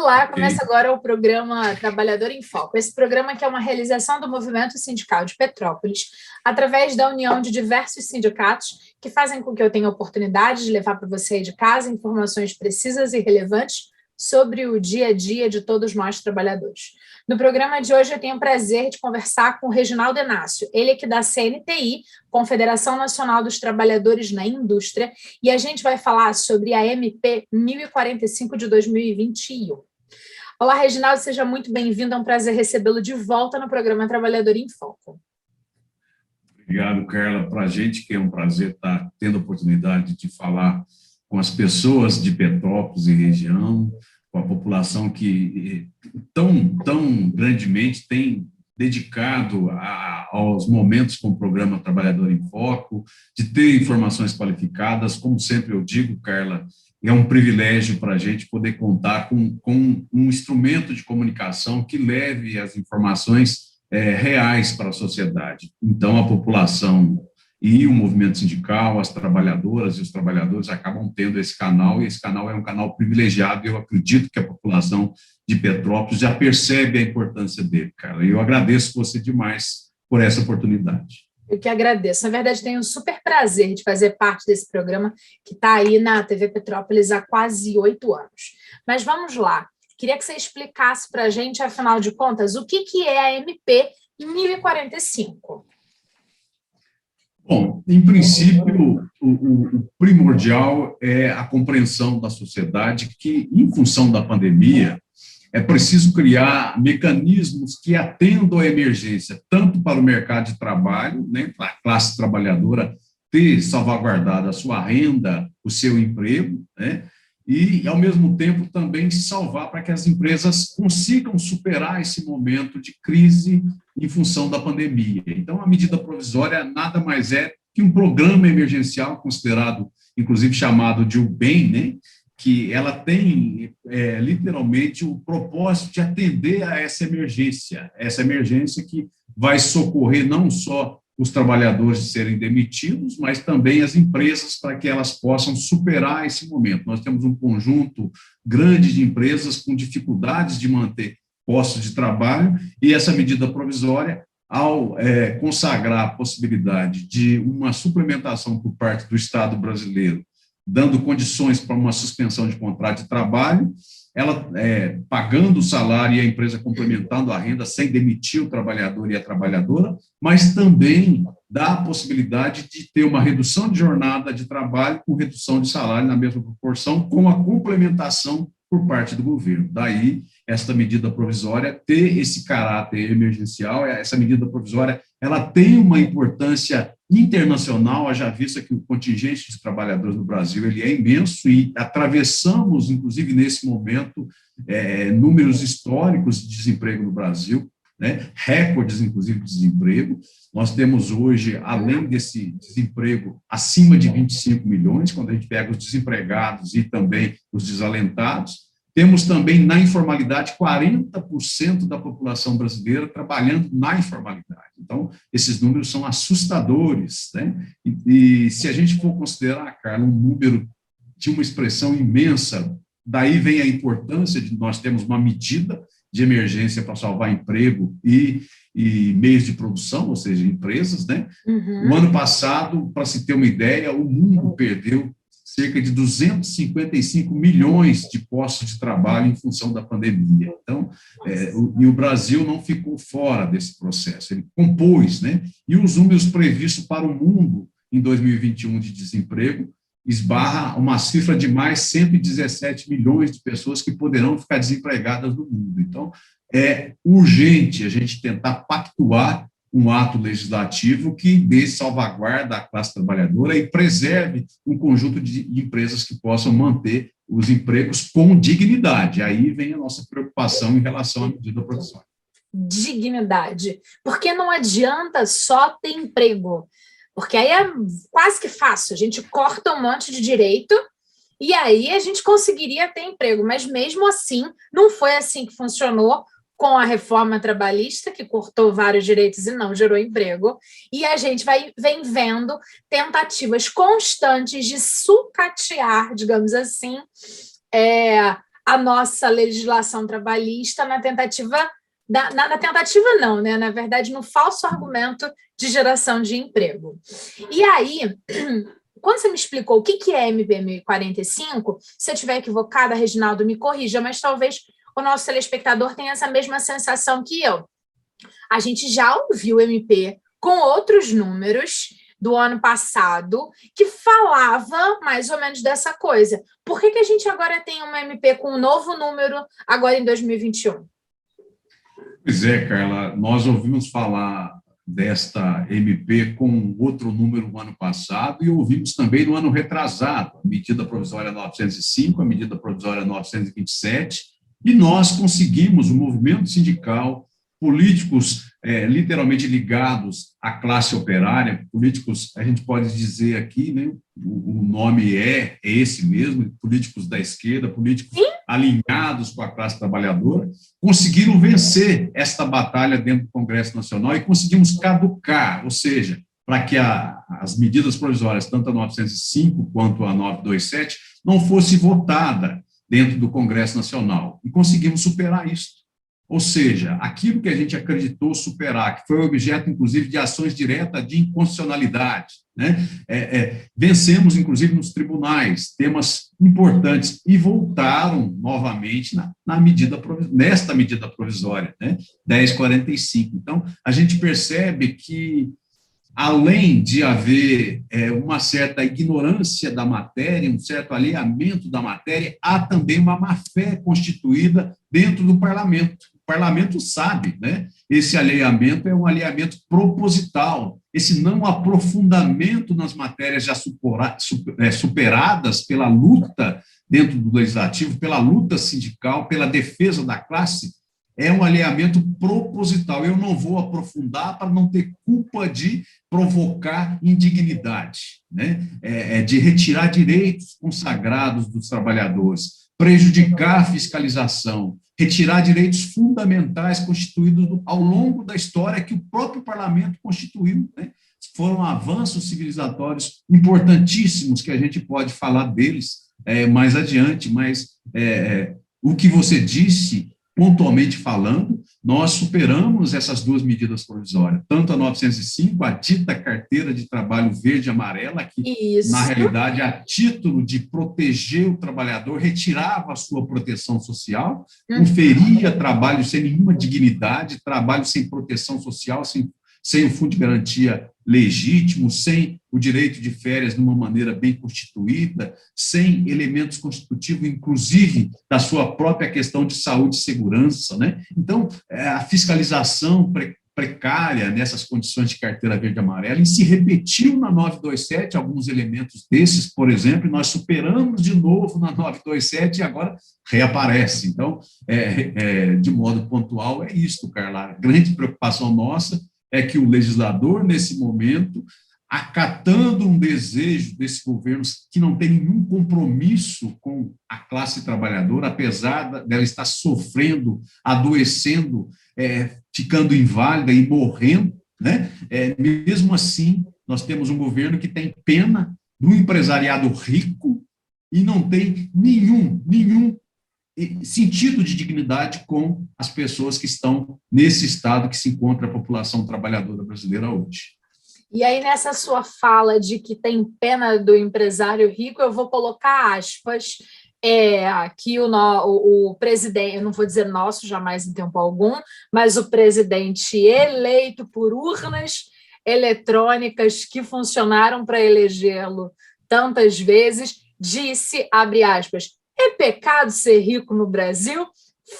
Olá, começa agora o programa Trabalhador em Foco. Esse programa que é uma realização do Movimento Sindical de Petrópolis, através da união de diversos sindicatos que fazem com que eu tenha a oportunidade de levar para você aí de casa informações precisas e relevantes sobre o dia a dia de todos nós trabalhadores. No programa de hoje eu tenho o prazer de conversar com o Reginaldo Inácio, ele é que da CNTI, Confederação Nacional dos Trabalhadores na Indústria, e a gente vai falar sobre a MP 1045 de 2021. Olá, Reginaldo, seja muito bem-vindo, é um prazer recebê-lo de volta no programa Trabalhador em Foco. Obrigado, Carla. Para a gente que é um prazer estar tendo a oportunidade de falar com as pessoas de Petrópolis e região, com a população que tão grandemente tem dedicado aos momentos com o programa Trabalhador em Foco, de ter informações qualificadas. Como sempre eu digo, Carla, é um privilégio para a gente poder contar com um instrumento de comunicação que leve as informações reais para a sociedade. Então, a população e o movimento sindical, as trabalhadoras e os trabalhadores acabam tendo esse canal, e esse canal é um canal privilegiado, e eu acredito que a população de Petrópolis já percebe a importância dele, cara. E eu agradeço você demais por essa oportunidade. Eu que agradeço. Na verdade, tenho um super prazer de fazer parte desse programa que está aí na TV Petrópolis há quase 8 anos. Mas vamos lá. Queria que você explicasse para a gente, afinal de contas, o que é a MP 1045. Bom, em princípio, o primordial é a compreensão da sociedade que, em função da pandemia, é preciso criar mecanismos que atendam à emergência, tanto para o mercado de trabalho, né, para a classe trabalhadora ter salvaguardado a sua renda, o seu emprego, né, e, ao mesmo tempo, também se salvar para que as empresas consigam superar esse momento de crise em função da pandemia. Então, a medida provisória nada mais é que um programa emergencial, considerado, inclusive, chamado de UBEM, né, que ela tem, literalmente, o propósito de atender a essa emergência que vai socorrer não só os trabalhadores de serem demitidos, mas também as empresas para que elas possam superar esse momento. Nós temos um conjunto grande de empresas com dificuldades de manter postos de trabalho, e essa medida provisória, ao consagrar a possibilidade de uma suplementação por parte do Estado brasileiro, dando condições para uma suspensão de contrato de trabalho, ela pagando o salário e a empresa complementando a renda sem demitir o trabalhador e a trabalhadora, mas também dá a possibilidade de ter uma redução de jornada de trabalho com redução de salário na mesma proporção, com a complementação por parte do governo. Daí, esta medida provisória ter esse caráter emergencial, essa medida provisória, ela tem uma importância internacional, haja vista que o contingente de trabalhadores no Brasil ele é imenso, e atravessamos, inclusive, nesse momento, números históricos de desemprego no Brasil, né, recordes, inclusive, de desemprego. Nós temos hoje, além desse desemprego, acima de 25 milhões, quando a gente pega os desempregados e também os desalentados. Temos também, na informalidade, 40% da população brasileira trabalhando na informalidade. Então, esses números são assustadores, né? E se a gente for considerar, Carla, um número de uma expressão imensa, daí vem a importância de nós termos uma medida de emergência para salvar emprego e meios de produção, ou seja, empresas, né? Uhum. No ano passado, para se ter uma ideia, o mundo perdeu cerca de 255 milhões de postos de trabalho em função da pandemia. Então, e o Brasil não ficou fora desse processo, ele compôs, né? E os números previstos para o mundo em 2021 de desemprego esbarra uma cifra de mais 117 milhões de pessoas que poderão ficar desempregadas no mundo. Então, é urgente a gente tentar pactuar um ato legislativo que dê salvaguarda à classe trabalhadora e preserve um conjunto de empresas que possam manter os empregos com dignidade. Aí vem a nossa preocupação em relação à medida provisória. Dignidade. Porque não adianta só ter emprego, porque aí é quase que fácil, a gente corta um monte de direito e aí a gente conseguiria ter emprego, mas mesmo assim, não foi assim que funcionou com a reforma trabalhista, que cortou vários direitos e não gerou emprego, e a gente vem vendo tentativas constantes de sucatear, digamos assim, a nossa legislação trabalhista na tentativa, na tentativa não, né? Na verdade, no falso argumento de geração de emprego. E aí, quando você me explicou o que é MP 1045, se eu estiver equivocada, Reginaldo, me corrija, mas talvez o nosso telespectador tenha essa mesma sensação que eu. A gente já ouviu o MP com outros números do ano passado que falava mais ou menos dessa coisa. Por que a gente agora tem uma MP com um novo número agora em 2021? Pois é, Carla, nós ouvimos falar desta MP com outro número no ano passado e ouvimos também no ano retrasado, a medida provisória 905, a medida provisória 927, e nós conseguimos, o movimento sindical, políticos literalmente ligados à classe operária, políticos, a gente pode dizer aqui, né, o nome é esse mesmo, políticos da esquerda, políticos alinhados com a classe trabalhadora, conseguiram vencer esta batalha dentro do Congresso Nacional e conseguimos caducar, ou seja, para que as medidas provisórias, tanto a 905 quanto a 927, não fosse votada dentro do Congresso Nacional. E conseguimos superar isso. Ou seja, aquilo que a gente acreditou superar, que foi objeto, inclusive, de ações diretas de inconstitucionalidade, né? Vencemos, inclusive, nos tribunais, temas importantes, e voltaram novamente nesta medida provisória, né? 1045. Então, a gente percebe que, além de haver uma certa ignorância da matéria, um certo alheamento da matéria, há também uma má-fé constituída dentro do parlamento. O parlamento sabe, né? Esse alheamento é um alheamento proposital, esse não aprofundamento nas matérias já superadas pela luta dentro do legislativo, pela luta sindical, pela defesa da classe, é um alheamento proposital. Eu não vou aprofundar para não ter culpa de provocar indignidade, né? De retirar direitos consagrados dos trabalhadores, prejudicar a fiscalização, retirar direitos fundamentais constituídos ao longo da história que o próprio parlamento constituiu, né? Foram avanços civilizatórios importantíssimos que a gente pode falar deles mais adiante, mas o que você disse, pontualmente falando, nós superamos essas duas medidas provisórias, tanto a 905, a dita carteira de trabalho verde e amarela, que, na realidade, a título de proteger o trabalhador, retirava a sua proteção social, conferia trabalho sem nenhuma dignidade, trabalho sem proteção social, sem o fundo de garantia legítimo, sem o direito de férias de uma maneira bem constituída, sem elementos constitutivos, inclusive da sua própria questão de saúde e segurança, né? Então, a fiscalização precária nessas condições de carteira verde e amarela, e se repetiu na 927 alguns elementos desses, por exemplo, e nós superamos de novo na 927 e agora reaparece. Então, de modo pontual, é isto, Carla. A grande preocupação nossa é que o legislador, nesse momento, acatando um desejo desse governo que não tem nenhum compromisso com a classe trabalhadora, apesar dela estar sofrendo, adoecendo, ficando inválida e morrendo, né? Mesmo assim, nós temos um governo que tem pena do empresariado rico e não tem nenhum sentido de dignidade com as pessoas que estão nesse estado que se encontra a população trabalhadora brasileira hoje. E aí, nessa sua fala de que tem pena do empresário rico, eu vou colocar aspas, aqui o presidente, eu não vou dizer nosso jamais em tempo algum, mas o presidente eleito por urnas eletrônicas que funcionaram para elegê-lo tantas vezes, disse, abre aspas, é pecado ser rico no Brasil?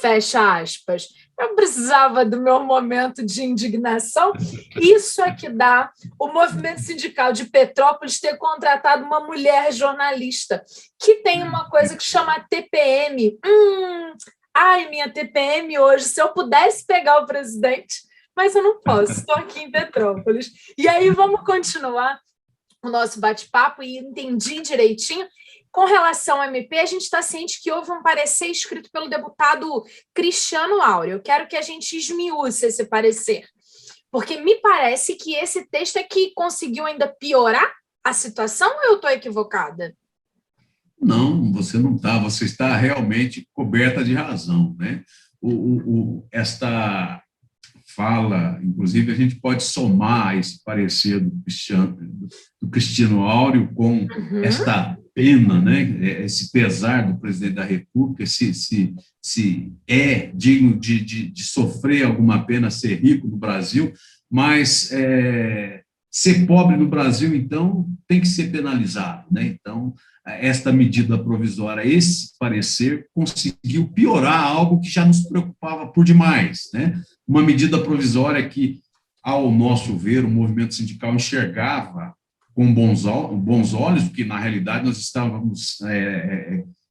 Fecha aspas. Eu precisava do meu momento de indignação. Isso é que dá o movimento sindical de Petrópolis ter contratado uma mulher jornalista, que tem uma coisa que chama TPM. Ai, minha TPM hoje, se eu pudesse pegar o presidente, mas eu não posso, estou aqui em Petrópolis. E aí vamos continuar o nosso bate-papo e entendi direitinho. Com relação ao MP, a gente está ciente que houve um parecer escrito pelo deputado Cristiano Áureo. Eu quero que a gente esmiúce esse parecer, porque me parece que esse texto é que conseguiu ainda piorar a situação, ou eu estou equivocada? Não, você não está, você está realmente coberta de razão, né? Esta fala, inclusive, a gente pode somar esse parecer do Cristino Áureo com esta pena, né? Esse pesar do presidente da República, se é digno de sofrer alguma pena ser rico no Brasil, mas ser pobre no Brasil, então, tem que ser penalizado, né? Então, esta medida provisória, esse parecer, conseguiu piorar algo que já nos preocupava por demais, né? Uma medida provisória que, ao nosso ver, o movimento sindical enxergava com bons olhos, porque, na realidade, nós estávamos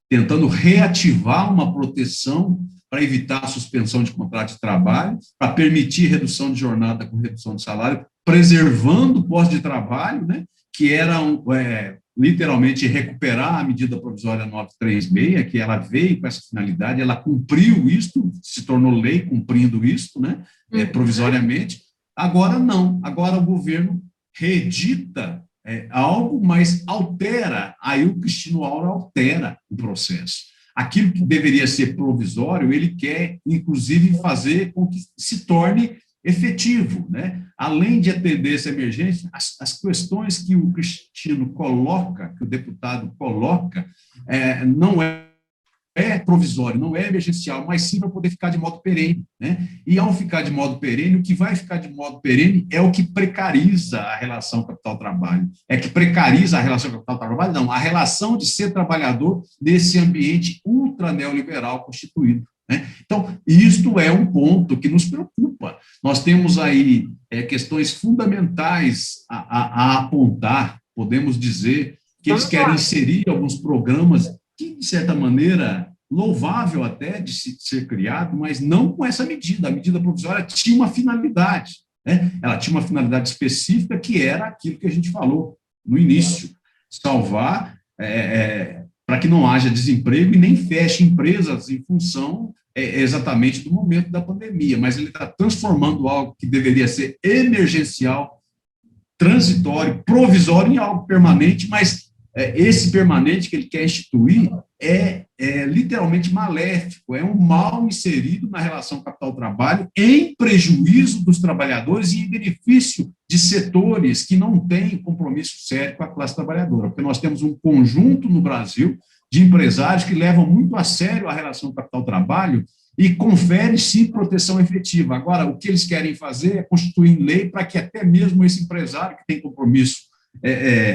tentando reativar uma proteção para evitar a suspensão de contrato de trabalho, para permitir redução de jornada com redução de salário, preservando o posto de trabalho, né, que era literalmente recuperar a medida provisória 936, que ela veio com essa finalidade, ela cumpriu isso, se tornou lei cumprindo isso, né, provisoriamente. Agora não, agora o governo reedita algo, mas altera, aí o Cristino Áureo altera o processo. Aquilo que deveria ser provisório, ele quer, inclusive, fazer com que se torne efetivo, né? Além de atender essa emergência, as questões que o Cristino coloca, que o deputado coloca, não é provisório, não é emergencial, mas sim para poder ficar de modo perene, né? E ao ficar de modo perene, o que vai ficar de modo perene é o que precariza a relação capital-trabalho. É que precariza a relação capital-trabalho? Não, a relação de ser trabalhador nesse ambiente ultra neoliberal constituído, né? Então, isto é um ponto que nos preocupa. Nós temos aí questões fundamentais a apontar, podemos dizer que eles querem inserir alguns programas que, de certa maneira, louvável até de ser criado, mas não com essa medida. A medida provisória tinha uma finalidade, né? Ela tinha uma finalidade específica, que era aquilo que a gente falou no início, salvar para que não haja desemprego e nem feche empresas em função exatamente do momento da pandemia, mas ele está transformando algo que deveria ser emergencial, transitório, provisório, em algo permanente, mas esse permanente que ele quer instituir é literalmente maléfico, é um mal inserido na relação capital-trabalho, em prejuízo dos trabalhadores e em benefício de setores que não têm compromisso sério com a classe trabalhadora, porque nós temos um conjunto no Brasil de empresários que levam muito a sério a relação capital-trabalho e conferem, sim, proteção efetiva. Agora, o que eles querem fazer é constituir lei para que até mesmo esse empresário que tem compromisso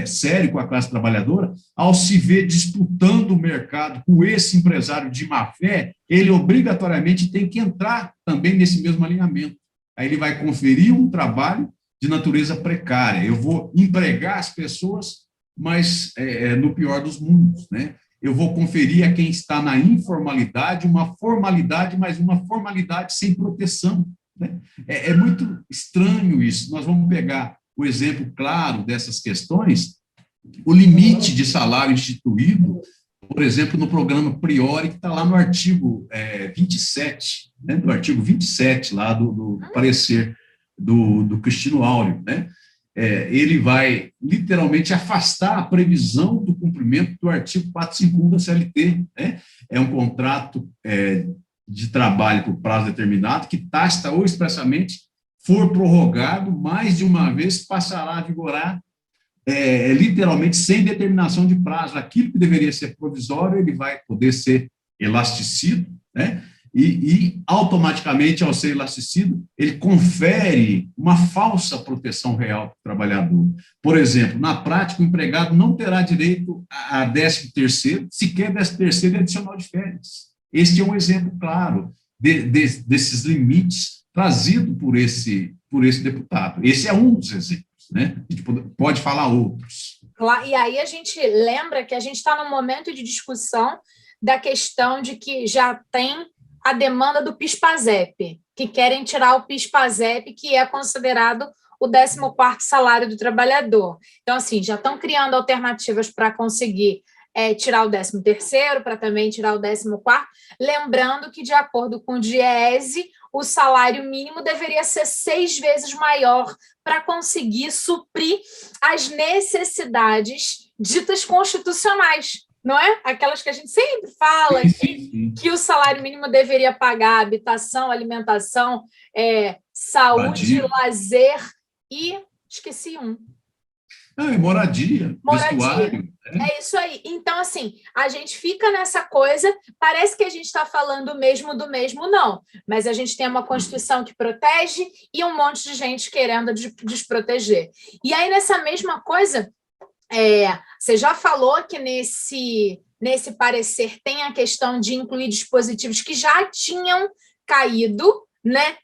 sério com a classe trabalhadora, ao se ver disputando o mercado com esse empresário de má fé, ele obrigatoriamente tem que entrar também nesse mesmo alinhamento. Aí ele vai conferir um trabalho de natureza precária. Eu vou empregar as pessoas, mas no pior dos mundos, né? Eu vou conferir a quem está na informalidade uma formalidade, mas uma formalidade sem proteção, né? É muito estranho isso. Nós vamos pegar o exemplo claro dessas questões, o limite de salário instituído, por exemplo, no programa Priori, que está lá no artigo 27, né, do artigo 27, lá do parecer do Cristino Áureo, né? Ele vai literalmente afastar a previsão do cumprimento do artigo 451 da CLT, né? É um contrato de trabalho por prazo determinado que taxa ou expressamente for prorrogado mais de uma vez, passará a vigorar literalmente sem determinação de prazo. Aquilo que deveria ser provisório, ele vai poder ser elasticido, né? E automaticamente, ao ser elasticido, ele confere uma falsa proteção real para o trabalhador. Por exemplo, na prática, o empregado não terá direito a 13º, sequer 13º adicional de férias. Este é um exemplo claro desses limites trazido por esse deputado. Esse é um dos exemplos, né? A gente pode falar outros. E aí a gente lembra que a gente está num momento de discussão da questão de que já tem a demanda do PIS/PASEP, que querem tirar o PIS/PASEP, que é considerado o 14º salário do trabalhador. Então, assim, já estão criando alternativas para conseguir tirar o 13º, para também tirar o 14º, lembrando que, de acordo com o Diese, o salário mínimo deveria ser 6 vezes maior para conseguir suprir as necessidades ditas constitucionais. não é? Aquelas que a gente sempre fala que o salário mínimo deveria pagar habitação, alimentação, saúde, lazer e esqueci um. Não, é moradia, vestuário. É isso aí. Então, assim, a gente fica nessa coisa, parece que a gente está falando mesmo do mesmo, não. Mas a gente tem uma Constituição que protege e um monte de gente querendo desproteger. E aí, nessa mesma coisa, você já falou que nesse parecer tem a questão de incluir dispositivos que já tinham caído, né?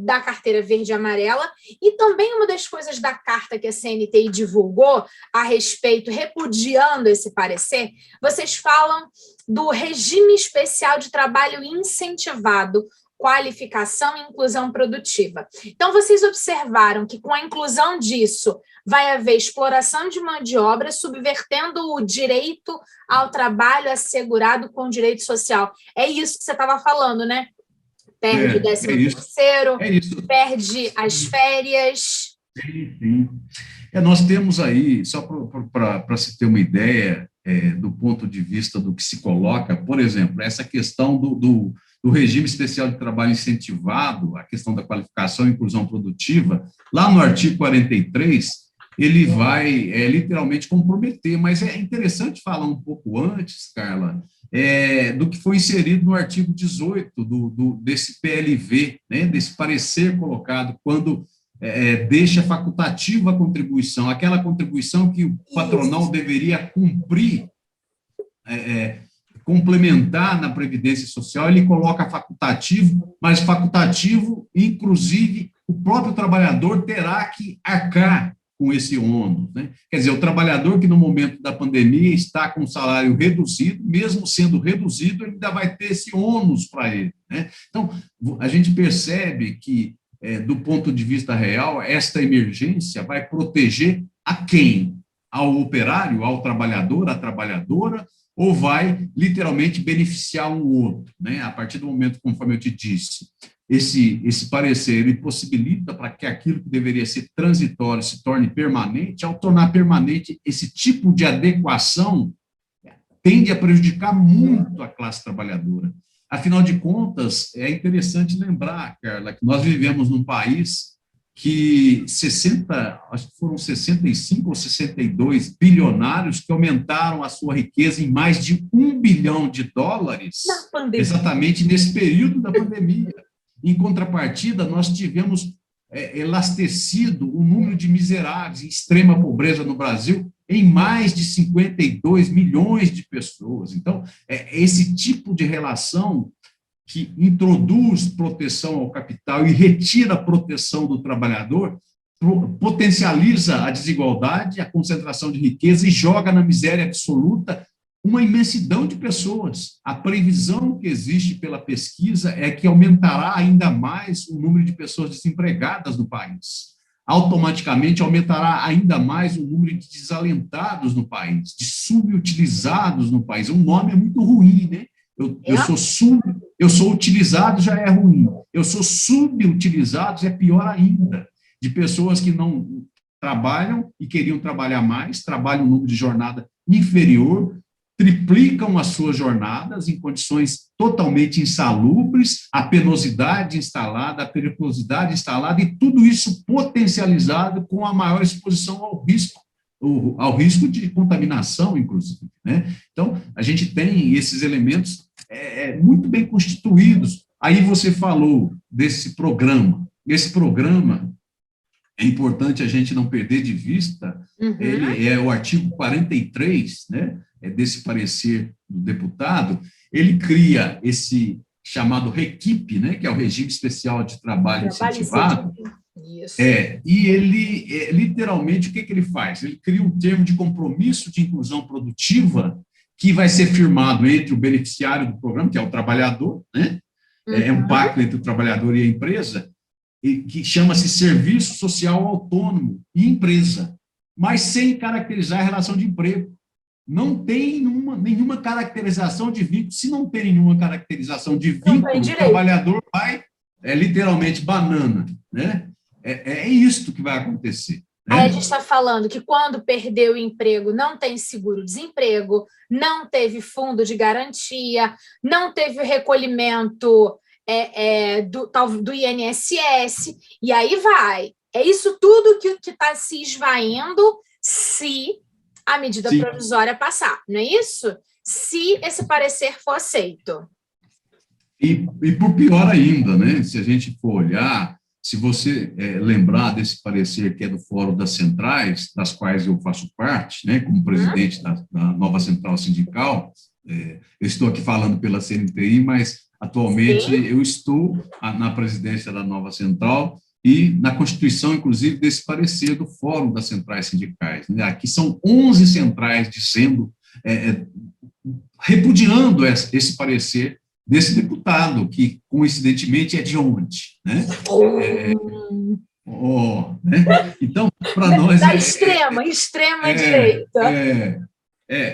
Da carteira verde e amarela, e também uma das coisas da carta que a CNTI divulgou a respeito, repudiando esse parecer, vocês falam do regime especial de trabalho incentivado, qualificação e inclusão produtiva. Então, vocês observaram que com a inclusão disso vai haver exploração de mão de obra, subvertendo o direito ao trabalho assegurado com direito social. É isso que você estava falando, né? Perde o 13º, perde as férias. Sim. Nós temos aí, só para se ter uma ideia do ponto de vista do que se coloca, por exemplo, essa questão do regime especial de trabalho incentivado, a questão da qualificação e inclusão produtiva, lá no artigo 43, ele vai literalmente comprometer, mas é interessante falar um pouco antes, Carla, do que foi inserido no artigo 18 desse PLV, né, desse parecer colocado, quando deixa facultativa a contribuição, aquela contribuição que o patronal deveria cumprir, complementar na Previdência Social, ele coloca facultativo, mas facultativo, inclusive, o próprio trabalhador terá que arcar com esse ônus, né? Quer dizer, o trabalhador que no momento da pandemia está com salário reduzido, mesmo sendo reduzido, ele ainda vai ter esse ônus para ele, né? Então, a gente percebe que, do ponto de vista real, esta emergência vai proteger a quem? Ao operário, ao trabalhador, à trabalhadora, ou vai literalmente beneficiar um outro, né? A partir do momento, conforme eu te disse, esse parecer ele possibilita para que aquilo que deveria ser transitório se torne permanente. Ao tornar permanente, esse tipo de adequação tende a prejudicar muito a classe trabalhadora. Afinal de contas, é interessante lembrar, Carla, que nós vivemos num país que acho que foram 65 ou 62 bilionários que aumentaram a sua riqueza em mais de $1 bilhão, exatamente nesse período da pandemia. Em contrapartida, nós tivemos elastecido o número de miseráveis em extrema pobreza no Brasil em mais de 52 milhões de pessoas. Então, esse tipo de relação que introduz proteção ao capital e retira a proteção do trabalhador, potencializa a desigualdade, a concentração de riqueza e joga na miséria absoluta uma imensidão de pessoas. A previsão que existe pela pesquisa é que aumentará ainda mais o número de pessoas desempregadas no país. Automaticamente aumentará ainda mais o número de desalentados no país, de subutilizados no país. O nome é muito ruim, né? Eu sou utilizado, já é ruim. Eu sou subutilizado, é pior ainda. De pessoas que não trabalham e queriam trabalhar mais, trabalham um número de jornada inferior, triplicam as suas jornadas em condições totalmente insalubres, a penosidade instalada, a periculosidade instalada, e tudo isso potencializado com a maior exposição ao risco de contaminação, inclusive, né? Então, a gente tem esses elementos muito bem constituídos. Aí você falou desse programa. Esse programa, é importante a gente não perder de vista, ele é o artigo 43, né, desse parecer do deputado, ele cria esse chamado REQIP, né, que é o Regime Especial de Trabalho Incentivado. Isso. E ele, literalmente, o que ele faz? Ele cria um termo de compromisso de inclusão produtiva que vai ser firmado entre o beneficiário do programa, que é o trabalhador, né? É um pacto entre o trabalhador e a empresa, que chama-se Serviço Social Autônomo e Empresa, mas sem caracterizar a relação de emprego. Não tem nenhuma caracterização de vínculo. Se não tem nenhuma caracterização de vínculo, o trabalhador vai, literalmente, banana, né? É isto que vai acontecer. Aí a né? gente está falando que quando perdeu o emprego não tem seguro-desemprego, não teve fundo de garantia, não teve o recolhimento do INSS, e aí vai. É isso tudo que está se esvaindo se a medida Sim. provisória passar, não é isso? Se esse parecer for aceito. E por pior ainda, né? Se a gente for olhar, se você lembrar desse parecer que é do Fórum das Centrais, das quais eu faço parte, né, como presidente da nova central sindical, eu estou aqui falando pela CNTI, mas atualmente Sim. eu estou na presidência da nova central e na constituição, inclusive, desse parecer do Fórum das Centrais Sindicais. Né? Aqui são 11 centrais dizendo, repudiando esse parecer desse deputado, que coincidentemente é de onde, né? Né? Então, para nós da extrema direita.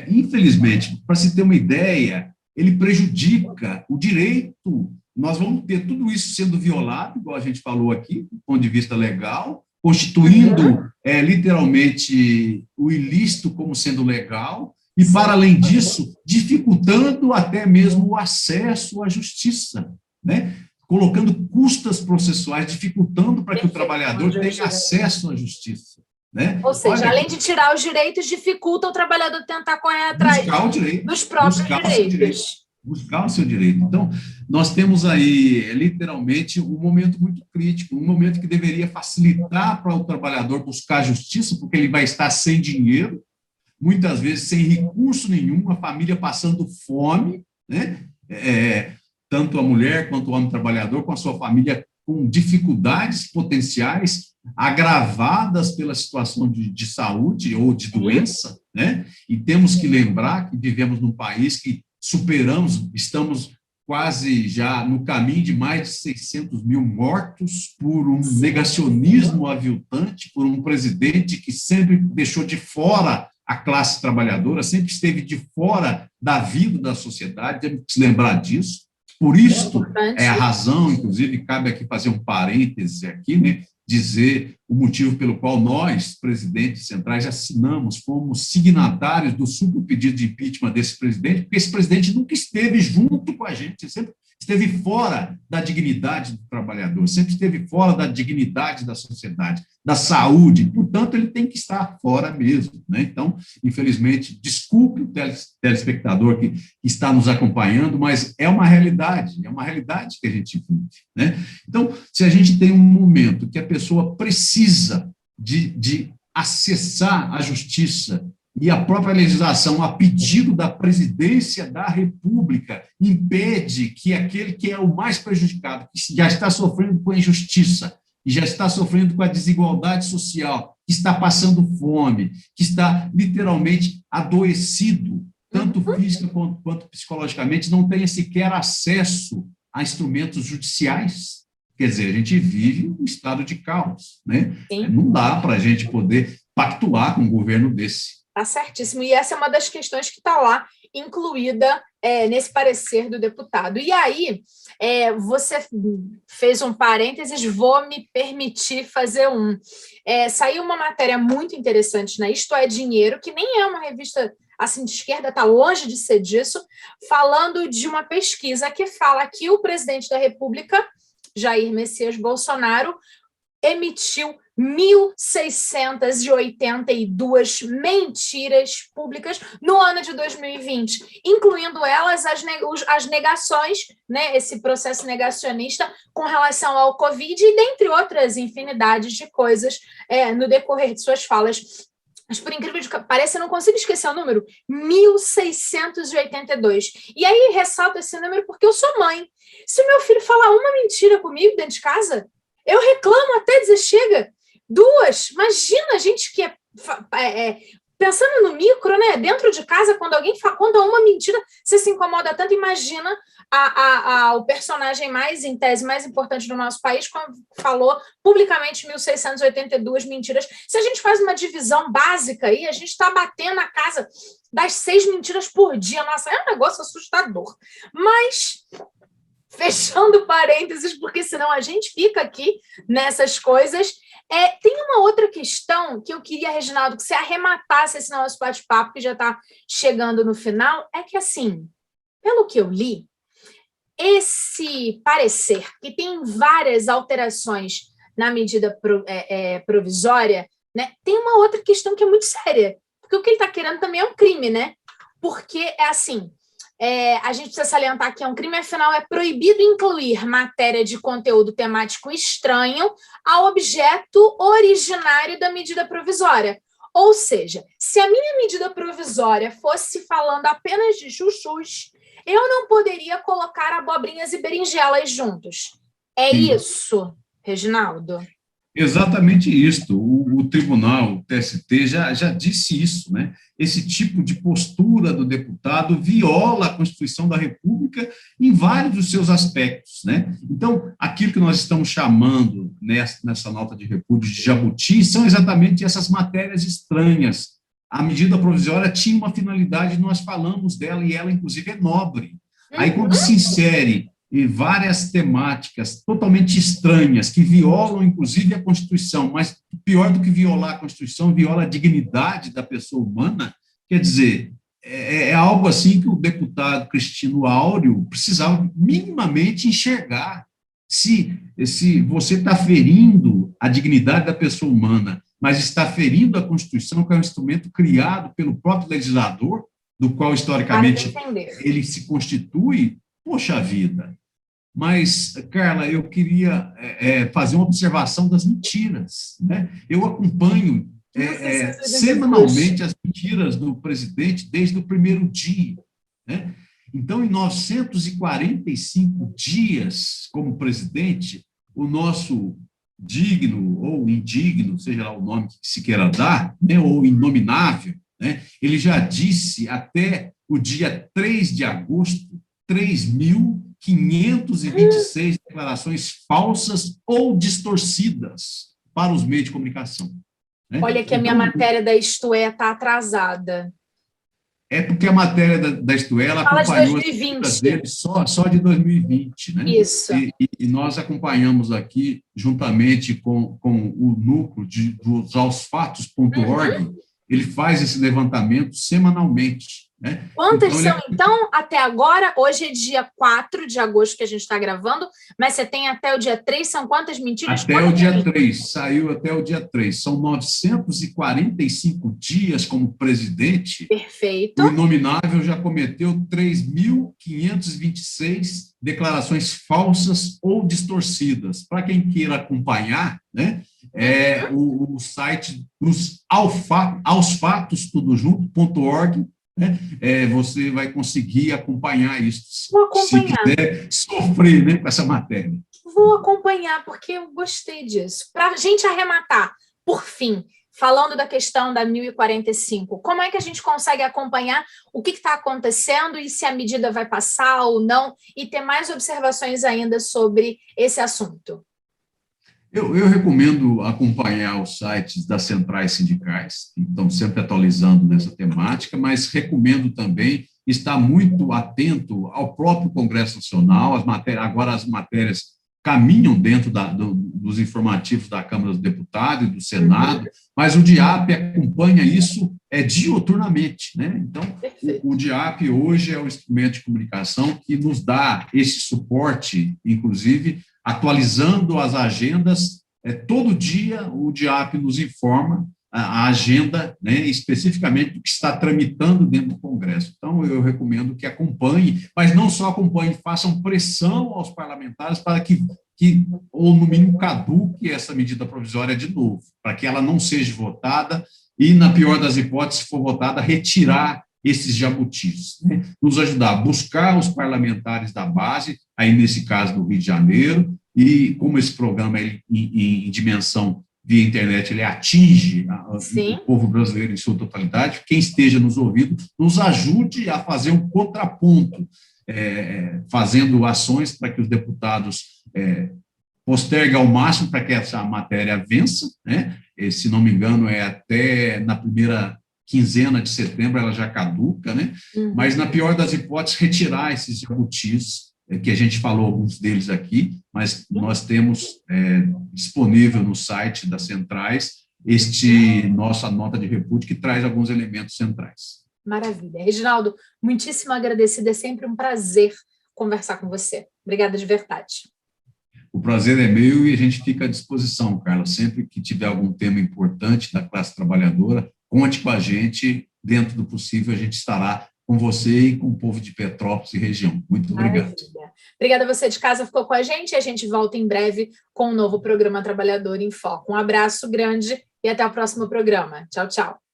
Infelizmente, para se ter uma ideia, ele prejudica o direito. Nós vamos ter tudo isso sendo violado, igual a gente falou aqui, do ponto de vista legal, constituindo literalmente o ilícito como sendo legal, e, para além disso, dificultando até mesmo o acesso à justiça, né? Colocando custas processuais, dificultando para que o trabalhador tenha acesso à justiça. Né? Ou seja, além de tirar os direitos, dificulta o trabalhador tentar correr atrás dos próprios direitos. Buscar o seu direito. Então, nós temos aí, literalmente, um momento muito crítico, um momento que deveria facilitar para o trabalhador buscar justiça, porque ele vai estar sem dinheiro, muitas vezes sem recurso nenhum, a família passando fome, né? Tanto a mulher quanto o homem trabalhador, com a sua família com dificuldades potenciais, agravadas pela situação de saúde ou de doença, né? E temos que lembrar que vivemos num país que estamos quase já no caminho de mais de 600 mil mortos por um negacionismo aviltante, por um presidente que sempre deixou de fora a classe trabalhadora, sempre esteve de fora da vida da sociedade, temos que se lembrar disso. Por isso, é a razão, inclusive, cabe aqui fazer um parêntese aqui, né, dizer o motivo pelo qual nós, presidentes centrais, assinamos, fomos signatários do pedido de impeachment desse presidente, porque esse presidente nunca esteve junto com a gente, sempre esteve fora da dignidade do trabalhador, sempre esteve fora da dignidade da sociedade, da saúde, portanto, ele tem que estar fora mesmo, né? Então, infelizmente, desculpe o telespectador que está nos acompanhando, mas é uma realidade que a gente vive, né? Então, se a gente tem um momento que a pessoa precisa de acessar a justiça e a própria legislação, a pedido da presidência da República, impede que aquele que é o mais prejudicado, que já está sofrendo com a injustiça, que já está sofrendo com a desigualdade social, que está passando fome, que está literalmente adoecido, tanto física quanto psicologicamente, não tenha sequer acesso a instrumentos judiciais. Quer dizer, a gente vive um estado de caos, né? Não dá para a gente poder pactuar com um governo desse. Está certíssimo. E essa é uma das questões que está lá incluída nesse parecer do deputado. E aí, você fez um parênteses, vou me permitir fazer um. Saiu uma matéria muito interessante na Isto é Dinheiro, que nem é uma revista assim de esquerda, está longe de ser disso, falando de uma pesquisa que fala que o presidente da República, Jair Messias Bolsonaro, emitiu 1.682 mentiras públicas no ano de 2020, incluindo elas as negações, né, esse processo negacionista com relação ao Covid e dentre outras infinidades de coisas no decorrer de suas falas. Mas, por incrível que pareça, eu não consigo esquecer o número, 1.682. E aí ressalto esse número porque eu sou mãe. Se o meu filho falar uma mentira comigo dentro de casa, eu reclamo até dizer chega. 2, imagina a gente que pensando no micro, né? Dentro de casa, quando alguém conta uma mentira, você se incomoda tanto, imagina o personagem em tese, mais importante do nosso país, quando falou publicamente 1.682 mentiras. Se a gente faz uma divisão básica aí, a gente está batendo a casa das 6 mentiras por dia. Nossa, é um negócio assustador. Mas, fechando parênteses, porque senão a gente fica aqui nessas coisas, Tem uma outra questão que eu queria, Reginaldo, que você arrematasse esse nosso bate-papo, que já está chegando no final, é que, assim, pelo que eu li, esse parecer, que tem várias alterações na medida provisória, né, tem uma outra questão que é muito séria, porque o que ele está querendo também é um crime, né? Porque é assim, a gente precisa salientar que é um crime, afinal, é proibido incluir matéria de conteúdo temático estranho ao objeto originário da medida provisória. Ou seja, se a minha medida provisória fosse falando apenas de chuchus, eu não poderia colocar abobrinhas e berinjelas juntos. É Sim. isso, Reginaldo? Exatamente isso. O tribunal, o TST, já disse isso, né? Esse tipo de postura do deputado viola a Constituição da República em vários dos seus aspectos, né? Então, aquilo que nós estamos chamando nessa nota de repúdio de jabuti são exatamente essas matérias estranhas. A medida provisória tinha uma finalidade, nós falamos dela, e ela, inclusive, é nobre. Aí, quando se insere e várias temáticas totalmente estranhas, que violam, inclusive, a Constituição, mas pior do que violar a Constituição, viola a dignidade da pessoa humana, quer dizer, é algo assim que o deputado Cristino Áureo precisava minimamente enxergar. Se você está ferindo a dignidade da pessoa humana, mas está ferindo a Constituição, que é um instrumento criado pelo próprio legislador, do qual, historicamente, ele se constitui, poxa vida. Mas, Carla, eu queria fazer uma observação das mentiras, né? Eu acompanho semanalmente as mentiras do presidente desde o primeiro dia, né? Então, em 945 dias como presidente, o nosso digno ou indigno, seja lá o nome que se queira dar, né, ou inominável, né, ele já disse até o dia 3 de agosto 3.526 declarações falsas ou distorcidas para os meios de comunicação. Né? Olha que a minha matéria da Isto É está atrasada. É porque a matéria da Isto É, ela acompanhou as dele só de 2020. Né? Isso. E nós acompanhamos aqui, juntamente com o núcleo dos aosfatos.org, ele faz esse levantamento semanalmente. Né? Quantas são, então, até agora? Hoje é dia 4 de agosto que a gente está gravando, mas você tem até o dia 3, são quantas mentiras? Até o dia 3, saiu até o dia 3. São 945 dias como presidente. Perfeito. O inominável já cometeu 3.526 declarações falsas ou distorcidas. Para quem queira acompanhar, né, o site dos aosfatos.org, né, você vai conseguir acompanhar isso. Vou acompanhar. Se quiser sofrer, né, com essa matéria. Vou acompanhar, porque eu gostei disso. Para a gente arrematar, por fim, falando da questão da 1045, como é que a gente consegue acompanhar o que está acontecendo e se a medida vai passar ou não, e ter mais observações ainda sobre esse assunto? Eu recomendo acompanhar os sites das centrais sindicais, que estão sempre atualizando nessa temática, mas recomendo também estar muito atento ao próprio Congresso Nacional. Agora as matérias caminham dentro dos informativos da Câmara dos Deputados e do Senado, mas o DIAP acompanha isso diuturnamente, né? Então, o DIAP hoje é o instrumento de comunicação que nos dá esse suporte, inclusive, atualizando as agendas. Todo dia o DIAP nos informa a agenda, né, especificamente do que está tramitando dentro do Congresso. Então, eu recomendo que acompanhem, mas não só acompanhem, façam pressão aos parlamentares para que ou no mínimo, caduque essa medida provisória de novo, para que ela não seja votada e, na pior das hipóteses, se for votada, retirar esses jabutis, né? Nos ajudar a buscar os parlamentares da base, aí nesse caso do Rio de Janeiro, e como esse programa em dimensão via internet, ele atinge o povo brasileiro em sua totalidade, quem esteja nos ouvindo, nos ajude a fazer um contraponto, fazendo ações para que os deputados posterguem ao máximo para que essa matéria vença, né? Se não me engano, até na primeira quinzena de setembro ela já caduca, né? Mas, na pior das hipóteses, retirar esses jabutis que a gente falou alguns deles aqui, mas nós temos disponível no site das centrais nossa nota de repúdio, que traz alguns elementos centrais. Maravilha. Reginaldo, muitíssimo agradecida, é sempre um prazer conversar com você. Obrigada de verdade. O prazer é meu e a gente fica à disposição, Carla. Sempre que tiver algum tema importante da classe trabalhadora, conte com a gente. Dentro do possível, a gente estará com você e com o povo de Petrópolis e região. Muito obrigado. Maravilha. Obrigada a você de casa, ficou com a gente. A gente volta em breve com um novo programa Trabalhador em Foco. Um abraço grande e até o próximo programa. Tchau, tchau.